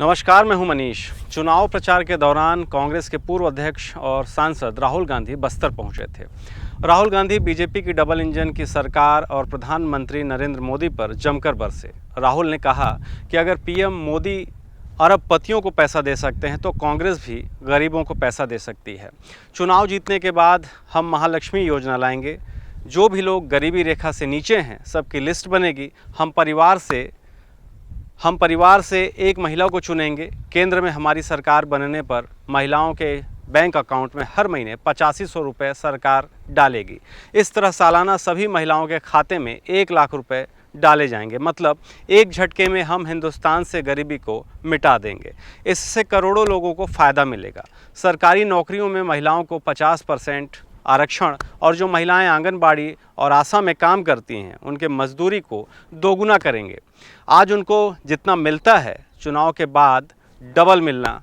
नमस्कार, मैं हूं मनीष। चुनाव प्रचार के दौरान कांग्रेस के पूर्व अध्यक्ष और सांसद राहुल गांधी बस्तर पहुंचे थे। राहुल गांधी बीजेपी की डबल इंजन की सरकार और प्रधानमंत्री नरेंद्र मोदी पर जमकर बरसे। राहुल ने कहा कि अगर पीएम मोदी अरबपतियों को पैसा दे सकते हैं तो कांग्रेस भी गरीबों को पैसा दे सकती है। चुनाव जीतने के बाद हम महालक्ष्मी योजना लाएंगे। जो भी लोग गरीबी रेखा से नीचे हैं सबकी लिस्ट बनेगी। हम परिवार से एक महिला को चुनेंगे। केंद्र में हमारी सरकार बनने पर महिलाओं के बैंक अकाउंट में हर महीने 8500 रुपये सरकार डालेगी। इस तरह सालाना सभी महिलाओं के खाते में 1 लाख रुपए डाले जाएंगे। मतलब एक झटके में हम हिंदुस्तान से गरीबी को मिटा देंगे। इससे करोड़ों लोगों को फ़ायदा मिलेगा। सरकारी नौकरियों में महिलाओं को 50% आरक्षण और जो महिलाएं आंगनबाड़ी और आशा में काम करती हैं उनके मजदूरी को दोगुना करेंगे। आज उनको जितना मिलता है चुनाव के बाद डबल मिलना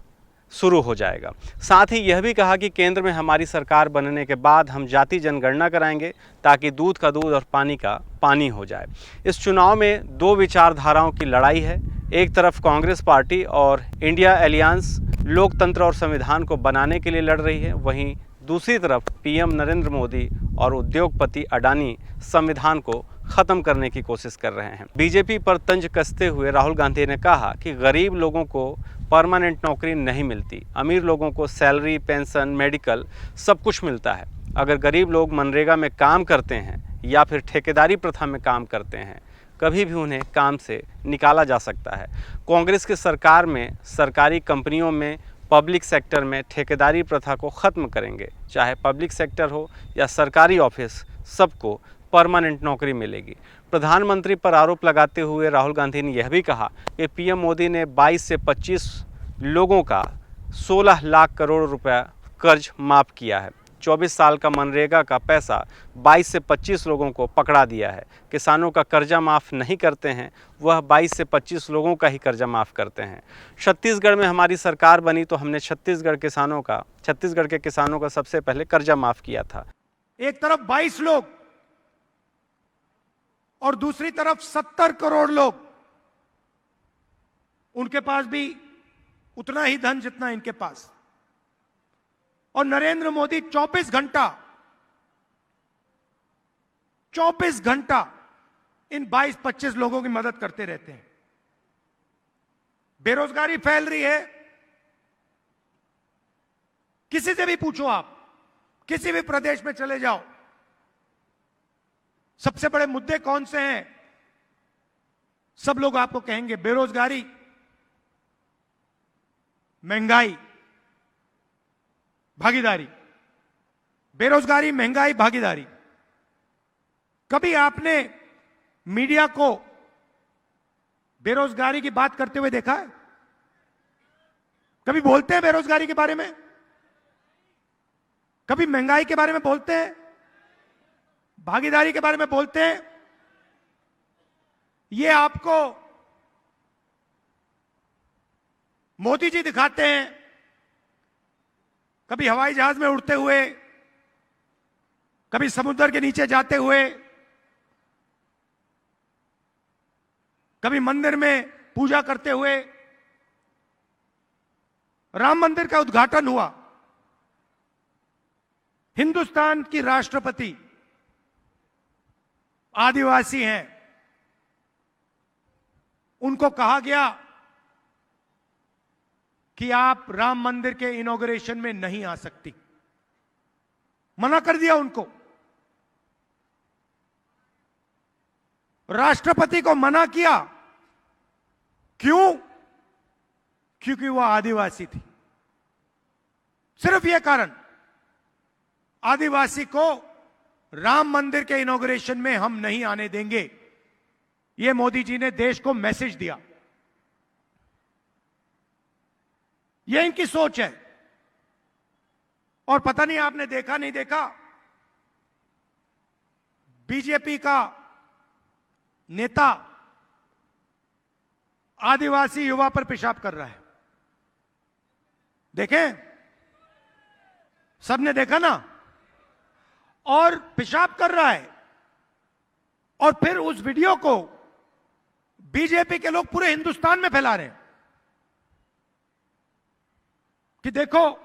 शुरू हो जाएगा। साथ ही यह भी कहा कि केंद्र में हमारी सरकार बनने के बाद हम जाति जनगणना कराएंगे ताकि दूध का दूध और पानी का पानी हो जाए। इस चुनाव में दो विचारधाराओं की लड़ाई है। एक तरफ कांग्रेस पार्टी और इंडिया अलायंस लोकतंत्र और संविधान को बनाने के लिए लड़ रही है, वहीं दूसरी तरफ पीएम नरेंद्र मोदी और उद्योगपति अडानी संविधान को ख़त्म करने की कोशिश कर रहे हैं। बीजेपी पर तंज कसते हुए राहुल गांधी ने कहा कि गरीब लोगों को परमानेंट नौकरी नहीं मिलती, अमीर लोगों को सैलरी, पेंशन, मेडिकल सब कुछ मिलता है। अगर गरीब लोग मनरेगा में काम करते हैं या फिर ठेकेदारी प्रथा में काम करते हैं, कभी भी उन्हें काम से निकाला जा सकता है। कांग्रेस की सरकार में सरकारी कंपनियों में, पब्लिक सेक्टर में ठेकेदारी प्रथा को ख़त्म करेंगे। चाहे पब्लिक सेक्टर हो या सरकारी ऑफिस, सबको परमानेंट नौकरी मिलेगी। प्रधानमंत्री पर आरोप लगाते हुए राहुल गांधी ने यह भी कहा कि पीएम मोदी ने 22 से 25 लोगों का 16 लाख करोड़ रुपया कर्ज माफ़ किया है। 24 साल का मनरेगा का पैसा 22 से 25 लोगों को पकड़ा दिया है। किसानों का कर्जा माफ़ नहीं करते हैं, वह 22 से 25 लोगों का ही कर्जा माफ़ करते हैं। छत्तीसगढ़ में हमारी सरकार बनी तो हमने छत्तीसगढ़ के किसानों का सबसे पहले कर्जा माफ़ किया था। एक तरफ 22 लोग और दूसरी तरफ 70 करोड़ लोग, उनके पास भी उतना ही धन जितना इनके पास, और नरेंद्र मोदी 24 घंटा इन 22-25 लोगों की मदद करते रहते हैं। बेरोजगारी फैल रही है। किसी से भी पूछो, आप किसी भी प्रदेश में चले जाओ, सबसे बड़े मुद्दे कौन से हैं? सब लोग आपको कहेंगे बेरोजगारी, महंगाई, भागीदारी। बेरोजगारी, महंगाई, भागीदारी। कभी आपने मीडिया को बेरोजगारी की बात करते हुए देखा है? कभी बोलते हैं बेरोजगारी के बारे में? कभी महंगाई के बारे में बोलते हैं? भागीदारी के बारे में बोलते हैं? ये आपको मोदी जी दिखाते हैं, कभी हवाई जहाज में उड़ते हुए, कभी समुद्र के नीचे जाते हुए, कभी मंदिर में पूजा करते हुए। राम मंदिर का उद्घाटन हुआ। हिंदुस्तान की राष्ट्रपति आदिवासी हैं, उनको कहा गया कि आप राम मंदिर के इनॉग्रेशन में नहीं आ सकती। मना कर दिया उनको। राष्ट्रपति को मना किया। क्यों? क्योंकि वह आदिवासी थी। सिर्फ यह कारण, आदिवासी को राम मंदिर के इनॉग्रेशन में हम नहीं आने देंगे। यह मोदी जी ने देश को मैसेज दिया। यह इनकी सोच है। और पता नहीं आपने देखा नहीं देखा, बीजेपी का नेता आदिवासी युवा पर पेशाब कर रहा है। देखें, सबने देखा ना? और पेशाब कर रहा है और फिर उस वीडियो को बीजेपी के लोग पूरे हिंदुस्तान में फैला रहे हैं। कि देखो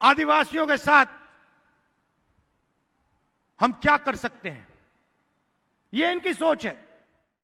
आदिवासियों के साथ हम क्या कर सकते हैं। ये इनकी सोच है।